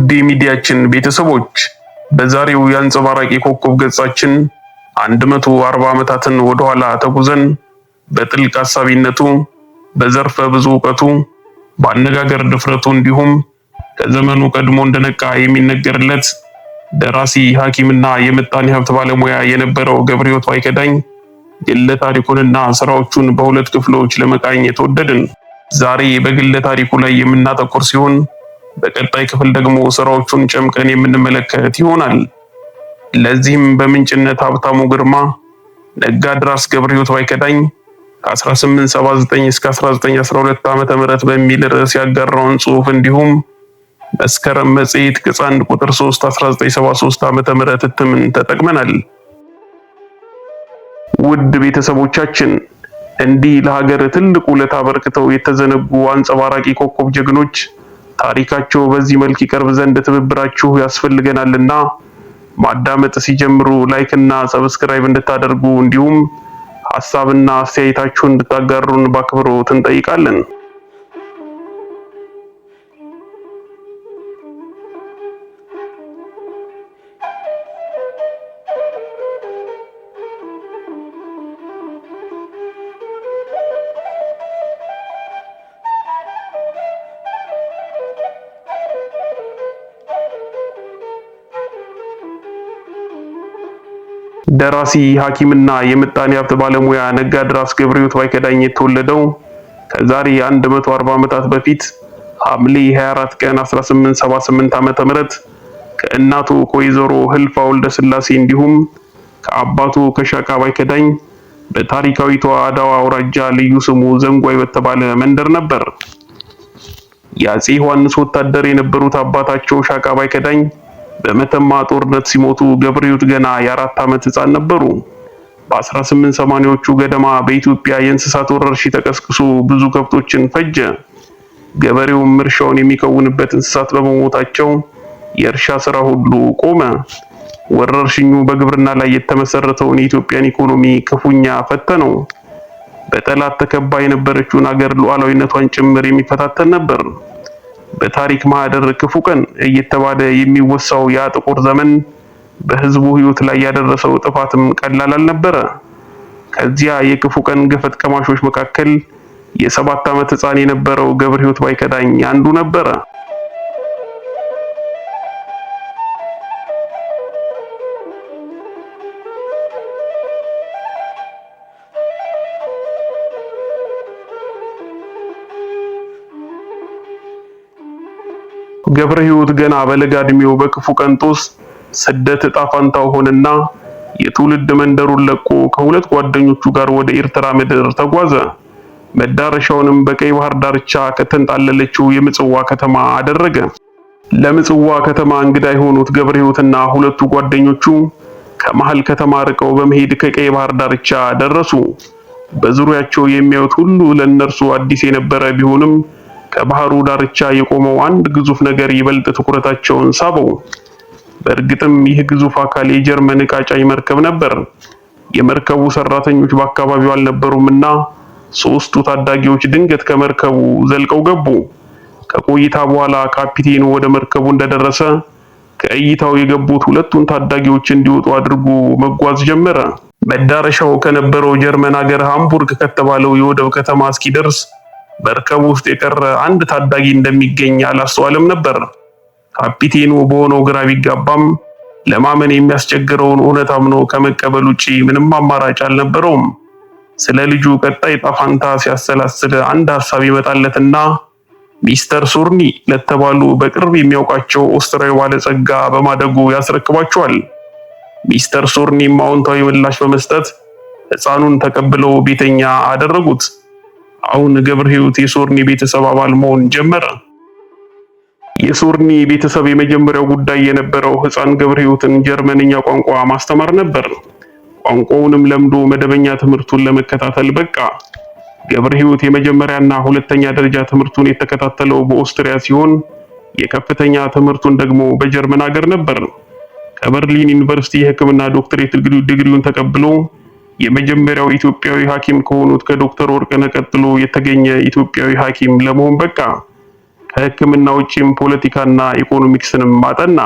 ውድ የሚዲያችን ቤተሰቦች በዛሬው የአንጸባራቂ ኮከብ ገጻችን 140 ዓመታትን ወደኋላ ተጉዘን በጥልቅ ሐሳቢነቱ በዘርፈ ብዙ ዕውቀቱ በአነጋገር ድፍረቱ እንዲሁም ከዘመኑ ቀድሞ እንደነቃ የሚነገርለት ደራሲ ሐኪምና የምጣኔ ሀብት ባለሙያ የነበረው ገብረሕይወት ባይከዳኝ ግለ ታሪኩንና ስራዎቹን በሁለት ክፍሎች ለመቃኘት ወደድን። ዛሬ በግለ ታሪኩ ላይ የምናተኩር ሲሆን በቀጣይ ክፍል ደግሞ ስራዎቹን ጨምቀን የምንመለከት ይሆናል። ለዚህም በምንጭነት ሀብታሙ ግርማ ነጋድራስ ገብረሕይወት ባይከዳኝ ከ1879 እስከ 1912 ዓ.ም በሚል ርዕስ ያጋራውን ጽሑፍ እንዲሁም መስከረም መጽሔት ገጽ 1 ቁጥር 3 1973 ዓ.ም እትምን ተጠቅመናል። ውድ ቤተሰቦቻችን እንዲህ ለሀገር ትልቅ ውለታ አበርክተው የተዘነጉ አንጸባራቂ ኮከብ ጀግኖች ታሪካቸው በዚህ መልክ ይቀርብ ዘንድ ትብብራችሁ ያስፈልገናልና ማዳመጥ ሲጀምሩ ላይክ እና ሰብስክራይብ እንድታደርጉ እንዲሁም ሐሳብና አስተያየታችሁን እንድታጋሩን በአክብሮት እንጠይቃለን። ደራሲ ሐኪምና የምጣኔ ሀብት ባለሙያ ነጋድራስ ገብረሕይወት ባይከዳኝ የተወለደው ከዛሬ 140 ዓመታት በፊት ሐምሌ 24 ቀን 1878 ዓ.ም ከእናቱ ከወይዘሮ ህልፋ ወልደ ስላሴ እንዲሁም ከአባቱ ከሻቃ ባይከዳኝ በታሪካዊቷ አዳዋ አውራጃ ልዩ ስሙ ዘንጓይ በተባለ መንደር ነበር። የአፄ ዮሐንስ ወታደር የነበሩት አባታቸው ሻቃ ባይከዳኝ በመተማ ጦርነት ሲሞቱ ገብረሕይወት ገና የ4 ዓመት ህፃን ነበሩ። በ1880ዎቹ ገደማ በኢትዮጵያ የእንስሳት ወረርሽኝ ተቀስቅሶ ብዙ ከብቶችን ፈጀ። ገበሬውም እርሻውን የሚከውንበት እንስሳት በመሞታቸው የእርሻ ስራ ሁሉ ቆመ። ወረርሽኙ በግብርና ላይ የተመሰረተውን የኢትዮጵያን ኢኮኖሚ ክፉኛ ፈተነው። በጠላት ተከባ የነበረችውን ሀገር ሉዓላዊነቷን ጭምር የሚፈታተን ነበር። በታሪክ ማህደር ክፉ ቀን እየተባለ የሚወሳው ያ ጥቁር ዘመን በህዝቡ ህይወት ላይ ያደረሰው ጥፋትም ቀላል አልነበረ። ከዚያ የክፉ ቀን ገፈት ቀማሾች መካከል የ7 ዓመት ህፃን የነበረው ገብረሕይወት ባይከዳኝ አንዱ ነበረ። ገብረሕይወት ገና በለጋ እድሜው በክፉ ቀን ጦስ ስደት ዕጣ ፈንታው ሆነና የትውልድ መንደሩን ለቆ ከሁለት ጓደኞቹ ጋር ወደ ኤርትራ ምድር ተጓዘ። መዳረሻውንም በቀይ ባህር ዳርቻ ከተንጣለለችው የምጽዋ ከተማ አደረገ። ለምጽዋ ከተማ እንግዳ የሆኑት ገብረሕይወትና ሁለቱ ጓደኞቹ ከመሃል ከተማ ርቀው በመሄድ ከቀይ ባህር ዳርቻ ደረሱ። በዙሪያቸው የሚያዩት ሁሉ ለእነርሱ አዲስ የነበረ ቢሆንም ከባህሩ ዳርቻ የቆመው አንድ ግዙፍ ነገር ይበልጥ ትኩረታቸውን ሳበው። በእርግጥም ይህ ግዙፍ አካል የጀርመን ዕቃ ጫኝ መርከብ ነበር። የመርከቡ ሰራተኞች በአካባቢው አልነበሩምና ሶስቱ ታዳጊዎች ድንገት ከመርከቡ ዘልቀው ገቡ። ከቆይታ በኋላ ካፒቴኑ ወደ መርከቡ እንደደረሰ ከእይታው የገቡት ሁለቱን ታዳጊዎች እንዲወጡ አድርጎ መጓዝ ጀመረ። መዳረሻው ከነበረው ጀርመን ሀገር ሃምቡርግ ከተባለው የወደብ ከተማ እስኪደርስ መርከቡ ውስጥ የቀረ አንድ ታዳጊ እንደሚገኝ አላስተዋለም ነበር። ካፒቴኑ በሆነው ግራ ቢጋባም ለማመን የሚያስቸግረውን እውነት አምኖ ከመቀበል ውጪ ምንም አማራጭ አልነበረውም። ስለ ልጁ ቀጣይ ዕጣ ፈንታ ሲያሰላስል አንድ ሐሳብ ይመጣለትና ሚስተር ሶርኒ ለተባሉ በቅርብ የሚያውቃቸው ኦስትሪያዊ ባለጸጋ በማደጎ ያስረክባቸዋል። ሚስተር ሶርኒም አዎንታዊ ምላሽ በመስጠት ሕፃኑን ተቀብለው ቤተኛ አደረጉት። አሁን ገብረሕይወት የሶርኒ ቤተሰብ አባል መሆን ጀመረ። የሶርኒ ቤተሰብ የመጀመሪያው ጉዳይ የነበረው ሕፃን ገብረሕይወትን ጀርመንኛ ቋንቋ ማስተማር ነበር። ቋንቋውንም ለምዶ መደበኛ ትምህርቱን ለመከታተል በቃ። ገብረሕይወት የመጀመሪያና ሁለተኛ ደረጃ ትምህርቱን የተከታተለው በኦስትሪያ ሲሆን የከፍተኛ ትምህርቱን ደግሞ በጀርመን ሀገር ነበር። ከበርሊን ዩኒቨርሲቲ የሕክምና ዶክትሬት ዲግሪውን ተቀብሎ የመጀመሪያው ኢትዮጵያዊ ሐኪም ከሆኑት ከዶክተር ወርቅነህ ቀጥሎ የተገኘ ኢትዮጵያዊ ሐኪም ለመሆን በቃ። ከሕክምና ውጪም ፖለቲካና ኢኮኖሚክስንም አጠና።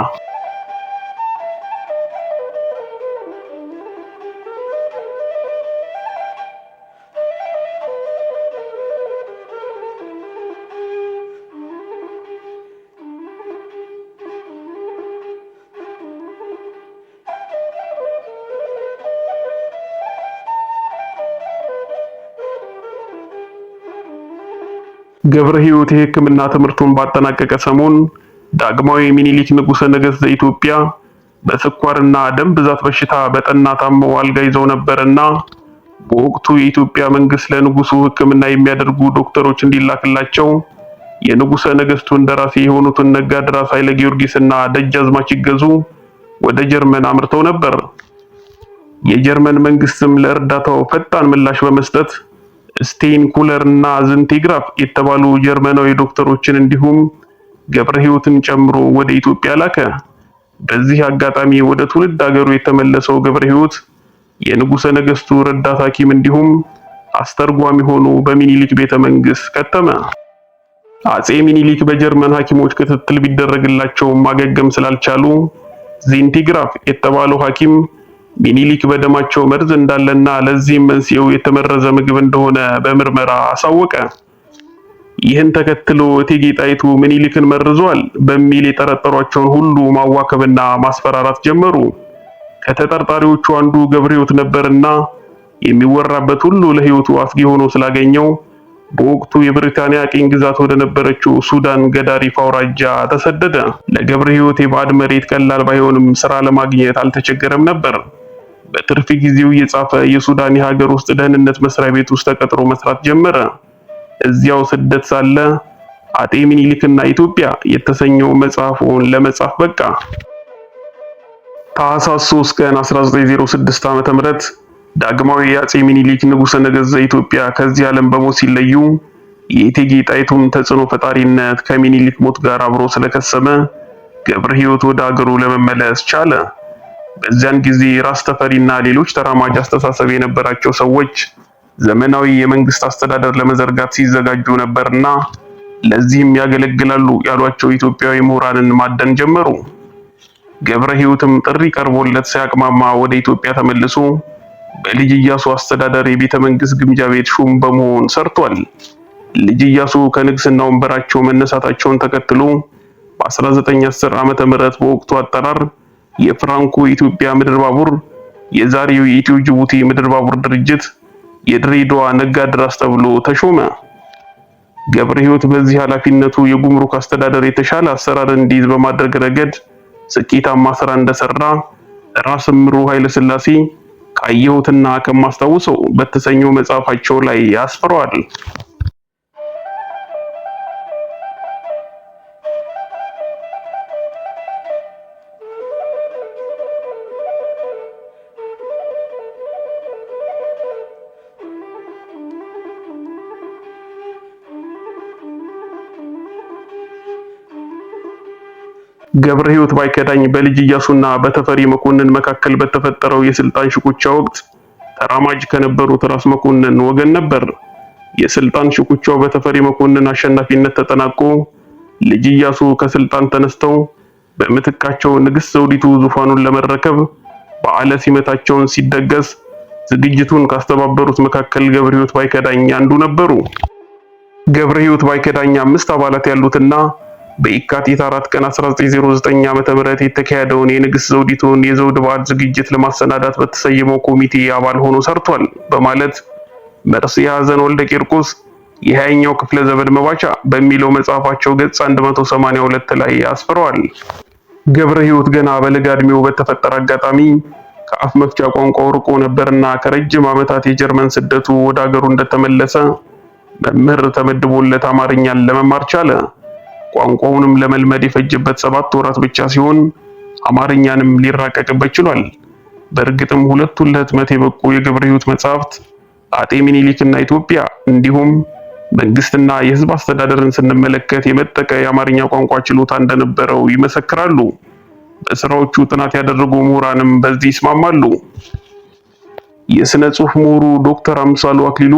ገብረ ሕይወት የሕክምና ትምህርቱን ባጠናቀቀ ሰሞን ዳግማዊ ሚኒሊክ ንጉሠ ነገሥት ዘኢትዮጵያ በስኳርና ደም ብዛት በሽታ በጠና ታመው አልጋ ይዘው ነበርና በወቅቱ የኢትዮጵያ መንግስት ለንጉሱ ሕክምና የሚያደርጉ ዶክተሮች እንዲላክላቸው የንጉሠ ነገሥቱ እንደራሴ የሆኑትን ነጋድራስ ኃይለ ጊዮርጊስና ደጃዝማች ይገዙ ወደ ጀርመን አምርተው ነበር። የጀርመን መንግስትም ለእርዳታው ፈጣን ምላሽ በመስጠት ስቴን ኩለር እና ዝንቲግራፍ የተባሉ ጀርመናዊ ዶክተሮችን እንዲሁም ገብረ ሕይወትን ጨምሮ ወደ ኢትዮጵያ ላከ። በዚህ አጋጣሚ ወደ ትውልድ ሀገሩ የተመለሰው ገብረ ሕይወት የንጉሠ ነገሥቱ ረዳት ሐኪም እንዲሁም አስተርጓሚ ሆኖ በሚኒሊክ ቤተ መንግስት ከተመ። አጼ ሚኒሊክ በጀርመን ሐኪሞች ክትትል ቢደረግላቸው ማገገም ስላልቻሉ ዝንቲግራፍ የተባለው ሐኪም ሚኒሊክ በደማቸው መርዝ እንዳለና ለዚህም መንስኤው የተመረዘ ምግብ እንደሆነ በምርመራ አሳወቀ። ይህን ተከትሎ እቴጌ ጣይቱ ሚኒሊክን መርዟል በሚል የጠረጠሯቸውን ሁሉ ማዋከብና ማስፈራራት ጀመሩ። ከተጠርጣሪዎቹ አንዱ ገብረ ሕይወት ነበርና የሚወራበት ሁሉ ለሕይወቱ አስጊ ሆኖ ስላገኘው በወቅቱ የብሪታንያ ቅኝ ግዛት ወደ ነበረችው ሱዳን ገዳሪፍ አውራጃ ተሰደደ። ለገብረ ሕይወት የባዕድ መሬት ቀላል ባይሆንም ስራ ለማግኘት አልተቸገረም ነበር። በትርፍ ጊዜው እየጻፈ የሱዳን የሀገር ውስጥ ደህንነት መስሪያ ቤት ውስጥ ተቀጥሮ መስራት ጀመረ። እዚያው ስደት ሳለ አጤ ሚኒሊክና ኢትዮጵያ የተሰኘው መጽሐፉን ለመጻፍ በቃ። ታኅሳስ 3 ቀን 1906 ዓ.ም ዳግማዊ አጼ ሚኒሊክ ንጉሠ ነገሥት ዘኢትዮጵያ ከዚህ ዓለም በሞት ሲለዩ የእቴጌ ጣይቱም ተጽዕኖ ፈጣሪነት ከሚኒሊክ ሞት ጋር አብሮ ስለከሰመ ገብረ ሕይወት ወደ ሀገሩ ለመመለስ ቻለ። በዚያን ጊዜ ራስ ተፈሪና ሌሎች ተራማጅ አስተሳሰብ የነበራቸው ሰዎች ዘመናዊ የመንግስት አስተዳደር ለመዘርጋት ሲዘጋጁ ነበርና ለዚህም ያገለግላሉ ያሏቸው ኢትዮጵያዊ ምሁራንን ማደን ጀመሩ። ገብረ ሕይወትም ጥሪ ቀርቦለት ሳያቅማማ ወደ ኢትዮጵያ ተመልሶ በልጅ ኢያሱ አስተዳደር የቤተ መንግስት ግምጃ ቤት ሹም በመሆን ሰርቷል። ልጅ ኢያሱ ከንግስና ወንበራቸው መነሳታቸውን ተከትሎ በ1910 ዓመተ ምህረት በወቅቱ አጠራር የፍራንኮ ኢትዮጵያ ምድር ባቡር የዛሬው የኢትዮ ጅቡቲ ምድር ባቡር ድርጅት የድሬዳዋ ነጋድራስ ተብሎ ተሾመ። ገብረ ሕይወት በዚህ ኃላፊነቱ የጉምሩክ አስተዳደር የተሻለ አሰራር እንዲይዝ በማድረግ ረገድ ስኬታማ ስራ እንደሰራ ራስ ምሩ ኃይለ ሥላሴ ካየሁትና ከማስታውሰው በተሰኘው መጽሐፋቸው ላይ ያስፍረዋል። ገብረ ሕይወት ባይከዳኝ በልጅ ኢያሱና በተፈሪ መኮንን መካከል በተፈጠረው የስልጣን ሽኩቻ ወቅት ተራማጅ ከነበሩት ራስ መኮንን ወገን ነበር። የስልጣን ሽኩቻው በተፈሪ መኮንን አሸናፊነት ተጠናቆ ልጅ ኢያሱ ከስልጣን ተነስተው በምትካቸው ንግስት ዘውዲቱ ዙፋኑን ለመረከብ በዓለ ሲመታቸውን ሲደገስ ዝግጅቱን ካስተባበሩት መካከል ገብረ ሕይወት ባይከዳኝ አንዱ ነበሩ። ገብረ ሕይወት ባይከዳኝ 5 አባላት ያሉትና በየካቲት 4 ቀን 1909 ዓ.ም የተካሄደውን የንግስት ዘውዲቱን የዘውድ በዓል ዝግጅት ለማሰናዳት በተሰየመው ኮሚቴ አባል ሆኖ ሰርቷል በማለት መርዕየ ሐዘን ወልደ ቂርቆስ የ20ኛው ክፍለ ዘመን መባቻ በሚለው መጽሐፋቸው ገጽ 182 ላይ አስፍረዋል። ገብረ ሕይወት ገና በለጋ ዕድሜው በተፈጠረ አጋጣሚ ከአፍ መፍቻ ቋንቋው ርቆ ነበርና ከረጅም ዓመታት የጀርመን ስደቱ ወደ ሀገሩ እንደተመለሰ መምህር ተመድቦለት አማርኛን ለመማር ቻለ። ቋንቋውንም ለመልመድ የፈጀበት 7 ወራት ብቻ ሲሆን አማርኛንም ሊራቀቅበት ችሏል። በእርግጥም ሁለቱን ለህትመት የበቁ የገብረ ሕይወት መጽሐፍት አጤ ሚኒሊክና ኢትዮጵያ እንዲሁም መንግስትና የህዝብ አስተዳደርን ስንመለከት የመጠቀ የአማርኛ ቋንቋ ችሎታ እንደነበረው ይመሰክራሉ። በስራዎቹ ጥናት ያደረጉ ምሁራንም በዚህ ይስማማሉ። የሥነ ጽሑፍ ምሁሩ ዶክተር አምሳሉ አክሊሉ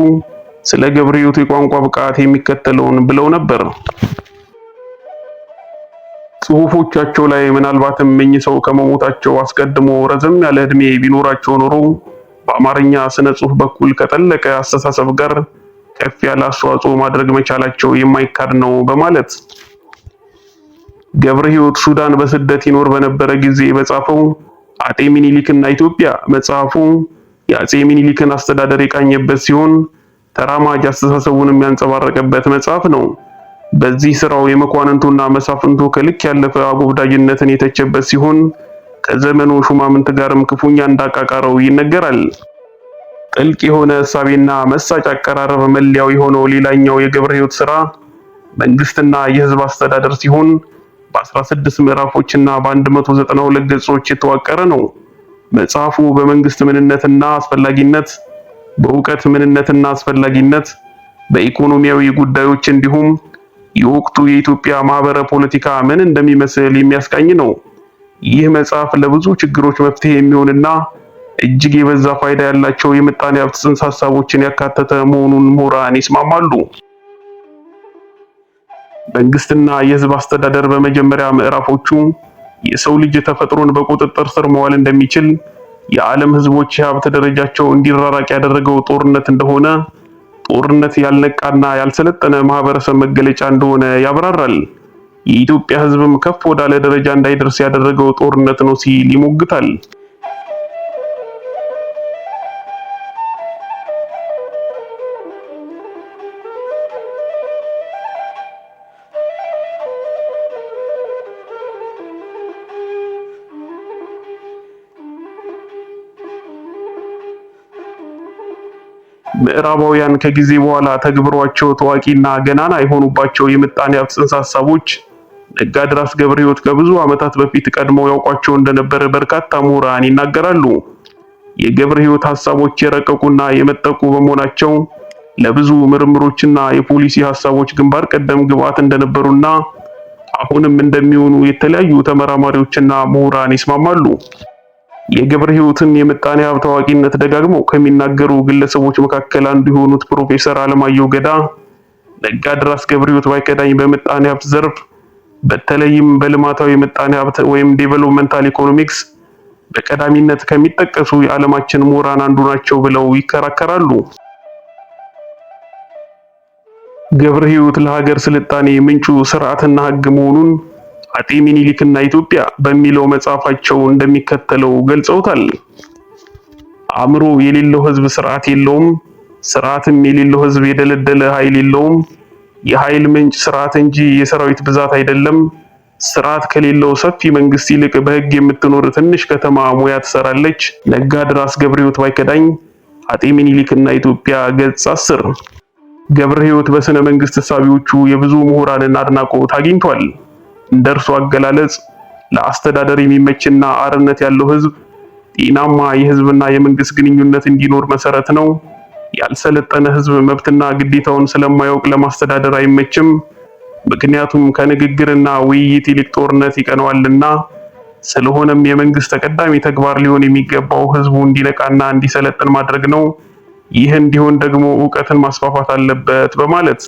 ስለ ገብረ ሕይወት የቋንቋ ብቃት የሚከተለውን ብለው ነበር። ጽሑፎቻቸው ላይ ምናልባትም እኚህ ሰው ከመሞታቸው አስቀድሞ ረዘም ያለ ዕድሜ ቢኖራቸው ኖሮ በአማርኛ ስነ ጽሑፍ በኩል ከጠለቀ አስተሳሰብ ጋር ከፍ ያለ አስተዋጽኦ ማድረግ መቻላቸው የማይካድ ነው በማለት ገብረ ሕይወት ሱዳን በስደት ይኖር በነበረ ጊዜ በጻፈው አጤ ሚኒሊክና ኢትዮጵያ መጽሐፉ የአጼ ሚኒሊክን አስተዳደር የቃኘበት ሲሆን ተራማጅ አስተሳሰቡንም ያንጸባረቀበት መጽሐፍ ነው። በዚህ ስራው የመኳንንቱና መሳፍንቱ ከልክ ያለፈ አጎብዳጅነትን የተቸበት ሲሆን ከዘመኑ ሹማምንት ጋርም ክፉኛ እንዳቃቃረው ይነገራል። ጥልቅ የሆነ እሳቤና መሳጭ አቀራረብ መለያው የሆነው ሌላኛው የገብረ ሕይወት ስራ መንግስትና የህዝብ አስተዳደር ሲሆን በ16 ምዕራፎችና በ192 ገጾች የተዋቀረ ነው። መጽሐፉ በመንግስት ምንነትና አስፈላጊነት፣ በእውቀት ምንነትና አስፈላጊነት፣ በኢኮኖሚያዊ ጉዳዮች እንዲሁም የወቅቱ የኢትዮጵያ ማህበረ ፖለቲካ ምን እንደሚመስል የሚያስቃኝ ነው። ይህ መጽሐፍ ለብዙ ችግሮች መፍትሄ የሚሆንና እጅግ የበዛ ፋይዳ ያላቸው የምጣኔ ሀብት ጽንሰ ሐሳቦችን ያካተተ መሆኑን ምሁራን ይስማማሉ። መንግስትና የህዝብ አስተዳደር በመጀመሪያ ምዕራፎቹ የሰው ልጅ ተፈጥሮን በቁጥጥር ስር መዋል እንደሚችል፣ የዓለም ህዝቦች የሀብት ደረጃቸው እንዲራራቅ ያደረገው ጦርነት እንደሆነ፣ ጦርነት ያልነቃና ያልሰለጠነ ማህበረሰብ መገለጫ እንደሆነ ያብራራል። የኢትዮጵያ ህዝብም ከፍ ወዳለ ደረጃ እንዳይደርስ ያደረገው ጦርነት ነው ሲል ይሞግታል። ምዕራባውያን ከጊዜ በኋላ ተግብሯቸው ታዋቂና ገናና የሆኑባቸው የምጣኔ ሀብት ጽንሰ ሐሳቦች ነጋድራስ ገብረ ሕይወት ከብዙ ዓመታት በፊት ቀድመው ያውቋቸው እንደነበረ በርካታ ምሁራን ይናገራሉ። የገብረ ሕይወት ሐሳቦች የረቀቁና የመጠቁ በመሆናቸው ለብዙ ምርምሮችና የፖሊሲ ሐሳቦች ግንባር ቀደም ግብዓት እንደነበሩና አሁንም እንደሚሆኑ የተለያዩ ተመራማሪዎችና ምሁራን ይስማማሉ። የገብረ ሕይወትን የምጣኔ ሀብት ታዋቂነት ደጋግመው ከሚናገሩ ግለሰቦች መካከል አንዱ የሆኑት ፕሮፌሰር አለማየሁ ገዳ ነጋድራስ ገብረ ሕይወት ባይከዳኝ በምጣኔ ሀብት ዘርፍ በተለይም በልማታዊ ምጣኔ ሀብት ወይም ዴቨሎፕመንታል ኢኮኖሚክስ በቀዳሚነት ከሚጠቀሱ የዓለማችን ምሁራን አንዱ ናቸው ብለው ይከራከራሉ። ገብረ ሕይወት ለሀገር ስልጣኔ ምንጩ ስርዓትና ሕግ መሆኑን አጤ ሚኒሊክና ኢትዮጵያ በሚለው መጽሐፋቸው እንደሚከተለው ገልጸውታል። አእምሮ የሌለው ህዝብ ስርዓት የለውም፣ ስርዓትም የሌለው ህዝብ የደለደለ ኃይል የለውም። የኃይል ምንጭ ስርዓት እንጂ የሰራዊት ብዛት አይደለም። ስርዓት ከሌለው ሰፊ መንግስት ይልቅ በህግ የምትኖር ትንሽ ከተማ ሙያ ትሰራለች። ነጋድራስ ገብረ ሕይወት ባይከዳኝ አጤ ሚኒሊክና ኢትዮጵያ ገጽ 10። ገብረ ሕይወት በስነ መንግስት እሳቢዎቹ የብዙ ምሁራንን አድናቆት አግኝቷል። እንደርሱ አገላለጽ ለአስተዳደር የሚመችና አርነት ያለው ህዝብ ጤናማ የህዝብና የመንግስት ግንኙነት እንዲኖር መሰረት ነው። ያልሰለጠነ ህዝብ መብትና ግዴታውን ስለማያውቅ ለማስተዳደር አይመችም። ምክንያቱም ከንግግርና ውይይት ይልቅ ጦርነት ይቀነዋልና። ስለሆነም የመንግስት ተቀዳሚ ተግባር ሊሆን የሚገባው ህዝቡ እንዲነቃና እንዲሰለጥን ማድረግ ነው። ይህ እንዲሆን ደግሞ ዕውቀትን ማስፋፋት አለበት በማለት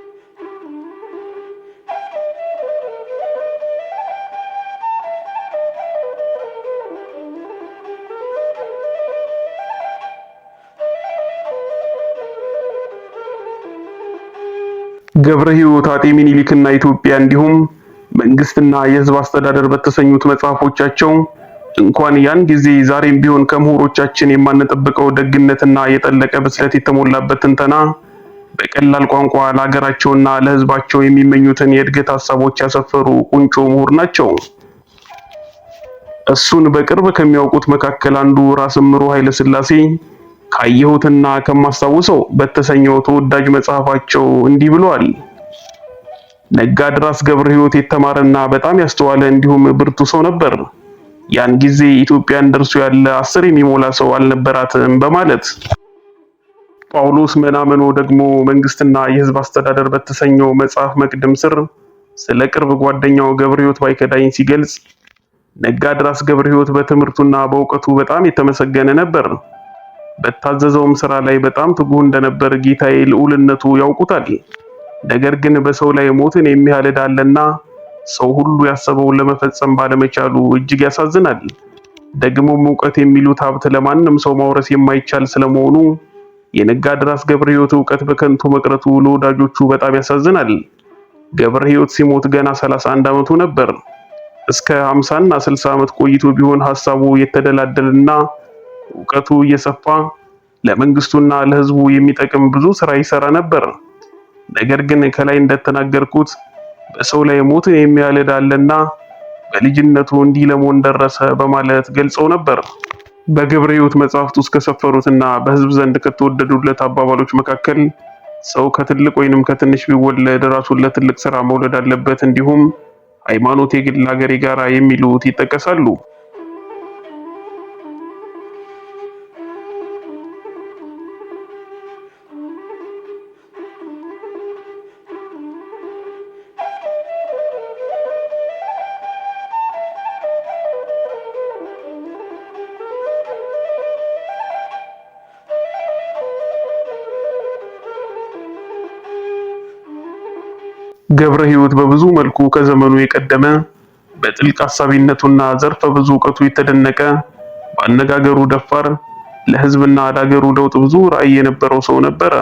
ገብረ ሕይወት አጤ ሚኒሊክና ኢትዮጵያ እንዲሁም መንግስትና የህዝብ አስተዳደር በተሰኙት መጽሐፎቻቸው እንኳን ያን ጊዜ ዛሬም ቢሆን ከምሁሮቻችን የማንጠብቀው ደግነትና የጠለቀ ብስለት የተሞላበት ትንተና በቀላል ቋንቋ ለሀገራቸውና ለህዝባቸው የሚመኙትን የእድገት ሐሳቦች ያሰፈሩ ቁንጮ ምሁር ናቸው። እሱን በቅርብ ከሚያውቁት መካከል አንዱ ራስ እምሩ ኃይለ ሥላሴ ካየሁትና ከማስታውሰው በተሰኘው ተወዳጅ መጽሐፋቸው እንዲህ ብለዋል። ነጋድራስ ገብረ ሕይወት የተማረና በጣም ያስተዋለ እንዲሁም ብርቱ ሰው ነበር። ያን ጊዜ ኢትዮጵያ እንደርሱ ያለ 10 የሚሞላ ሰው አልነበራትም በማለት ጳውሎስ መናመኖ ደግሞ መንግስትና የህዝብ አስተዳደር በተሰኘው መጽሐፍ መቅድም ስር ስለ ቅርብ ጓደኛው ገብረ ሕይወት ባይከዳኝ ሲገልጽ ነጋድራስ ገብረ ሕይወት በትምህርቱና በእውቀቱ በጣም የተመሰገነ ነበር። በታዘዘውም ስራ ላይ በጣም ትጉህ እንደነበር ጌታዬ ልዑልነቱ ያውቁታል። ነገር ግን በሰው ላይ ሞትን የሚያህል ዕዳ አለና ሰው ሁሉ ያሰበውን ለመፈጸም ባለመቻሉ እጅግ ያሳዝናል። ደግሞም እውቀት የሚሉት ሀብት ለማንም ሰው ማውረስ የማይቻል ስለመሆኑ የነጋድራስ ገብረ ሕይወት እውቀት በከንቱ መቅረቱ ለወዳጆቹ በጣም ያሳዝናል። ገብረ ሕይወት ሲሞት ገና 31 ዓመቱ ነበር። እስከ 50 እና 60 ዓመት ቆይቶ ቢሆን ሐሳቡ የተደላደልና እውቀቱ እየሰፋ ለመንግስቱና ለህዝቡ የሚጠቅም ብዙ ስራ ይሰራ ነበር። ነገር ግን ከላይ እንደተናገርኩት በሰው ላይ ሞት የሚያህል ዕዳ አለና በልጅነቱ እንዲህ ለመሆን ደረሰ በማለት ገልጸው ነበር። በገብረ ሕይወት መጽሐፍት ውስጥ ከሰፈሩትና በህዝብ ዘንድ ከተወደዱለት አባባሎች መካከል ሰው ከትልቅ ወይንም ከትንሽ ቢወለድ ራሱን ለትልቅ ስራ መውለድ አለበት፣ እንዲሁም ሃይማኖት የግል ሀገር የጋራ የሚሉት ይጠቀሳሉ። ገብረ ሕይወት በብዙ መልኩ ከዘመኑ የቀደመ በጥልቅ ሐሳቢነቱና ዘርፈ ብዙ ዕውቀቱ የተደነቀ በአነጋገሩ ደፋር ለህዝብና ለሀገሩ ለውጥ ብዙ ራዕይ የነበረው ሰው ነበረ።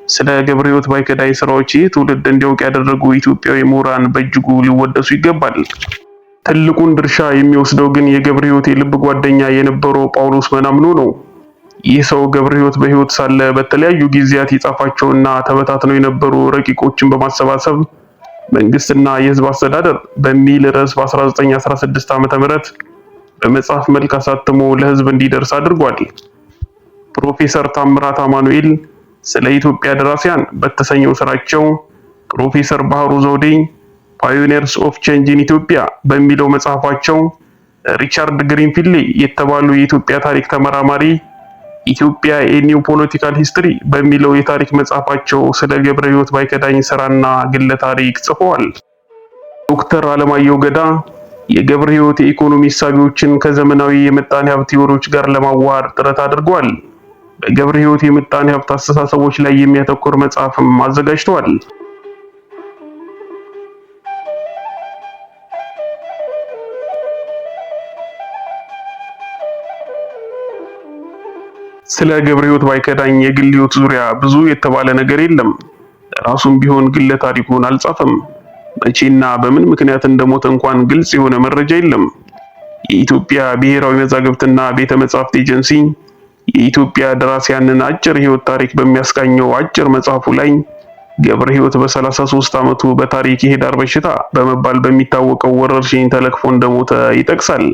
ስለ ገብረ ሕይወት ባይከዳኝ ስራዎች ይህ ትውልድ እንዲያውቅ ያደረጉ ኢትዮጵያዊ ምሁራን በእጅጉ ሊወደሱ ይገባል። ትልቁን ድርሻ የሚወስደው ግን የገብረ ሕይወት የልብ ጓደኛ የነበረው ጳውሎስ መናምኖ ነው። ይህ ሰው ገብረ ሕይወት በሕይወት ሳለ በተለያዩ ጊዜያት የጻፋቸውና ተበታትነው የነበሩ ረቂቆችን በማሰባሰብ መንግስትና የህዝብ አስተዳደር በሚል ርዕስ በ1916 ዓ.ም በመጽሐፍ መልክ አሳትሞ ለህዝብ እንዲደርስ አድርጓል። ፕሮፌሰር ታምራት አማኑኤል ስለ ኢትዮጵያ ደራሲያን በተሰኘው ስራቸው፣ ፕሮፌሰር ባህሩ ዘውዴ ፓዮኒርስ ኦፍ ቼንጅ ኢን ኢትዮጵያ በሚለው መጽሐፋቸው፣ ሪቻርድ ግሪንፊልድ የተባሉ የኢትዮጵያ ታሪክ ተመራማሪ ኢትዮጵያ የኒው ፖለቲካል ሂስትሪ በሚለው የታሪክ መጽሐፋቸው ስለ ገብረ ሕይወት ባይከዳኝ ስራና ግለ ታሪክ ጽፈዋል። ዶክተር አለማየሁ ገዳ የገብረ ሕይወት የኢኮኖሚ እሳቤዎችን ከዘመናዊ የምጣኔ ሀብት ቲዎሪዎች ጋር ለማዋሃድ ጥረት አድርገዋል። በገብረ ሕይወት የምጣኔ ሀብት አስተሳሰቦች ላይ የሚያተኩር መጽሐፍም አዘጋጅተዋል። ስለ ገብረ ሕይወት ባይከዳኝ የግል ሕይወት ዙሪያ ብዙ የተባለ ነገር የለም። ራሱም ቢሆን ግለ ታሪኩን አልጻፈም። መቼና በምን ምክንያት እንደሞተ እንኳን ግልጽ የሆነ መረጃ የለም። የኢትዮጵያ ብሔራዊ መዛግብትና ቤተ መጻሕፍት ኤጀንሲ የኢትዮጵያ ደራሲያንን አጭር ሕይወት ታሪክ በሚያስቃኘው አጭር መጽሐፉ ላይ ገብረ ሕይወት በ33 ዓመቱ በታሪክ የሄዳር በሽታ በመባል በሚታወቀው ወረርሽኝ ተለክፎ እንደሞተ ይጠቅሳል።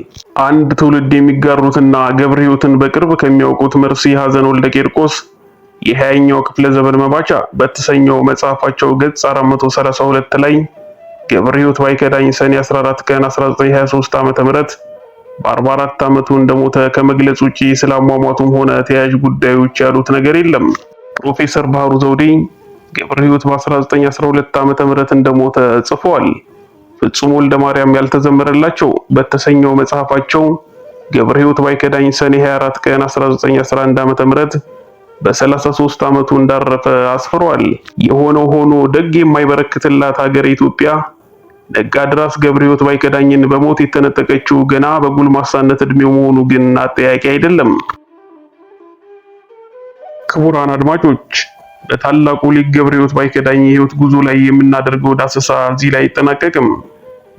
አንድ ትውልድ የሚጋሩትና ገብረ ሕይወትን በቅርብ ከሚያውቁት መርሲ ሐዘን ወልደ ቄርቆስ የ20ኛው ክፍለ ዘመን መባቻ በተሰኘው መጽሐፋቸው ገጽ 432 ላይ ገብረ ሕይወት ባይከዳኝ ሰኔ 14 ቀን 1923 ዓ.ም በ44 ዓመቱ እንደሞተ ከመግለጽ ውጪ ስላሟሟቱም ሆነ ተያያዥ ጉዳዮች ያሉት ነገር የለም። ፕሮፌሰር ባህሩ ዘውዴ ገብረ ሕይወት በ1912 ዓመተ ምህረት እንደሞተ ጽፈዋል። ፍጹም ወልደ ማርያም ያልተዘመረላቸው በተሰኘው መጽሐፋቸው ገብረ ሕይወት ባይከዳኝ ሰኔ 24 ቀን 1911 ዓመተ ምህረት በ33 ዓመቱ እንዳረፈ አስፍሯል። የሆነው ሆኖ ደግ የማይበረክትላት ሀገር ኢትዮጵያ ነጋድራስ ገብረ ሕይወት ባይከዳኝን በሞት የተነጠቀችው ገና በጉልማሳነት እድሜው መሆኑ ግን አጠያቂ አይደለም። ክቡራን አድማጮች በታላቁ ሊቅ ገብረ ሕይወት ባይከዳኝ የህይወት ጉዞ ላይ የምናደርገው ዳሰሳ እዚህ ላይ አይጠናቀቅም።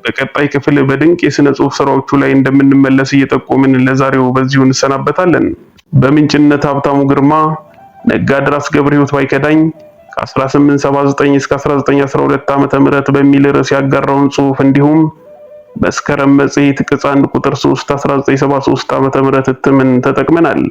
በቀጣይ ክፍል በድንቅ የሥነ ጽሑፍ ስራዎቹ ላይ እንደምንመለስ እየጠቆምን ለዛሬው በዚሁ እንሰናበታለን። በምንጭነት ሀብታሙ ግርማ ነጋድራስ ገብረ ሕይወት ባይከዳኝ ከ1879 እስከ 1912 ዓ.ም በሚል ርዕስ ያጋራውን ጽሑፍ እንዲሁም መስከረም መጽሔት ቅጽ 1 ቁጥር 3 1973 ዓ.ም እትምን ተጠቅመናል።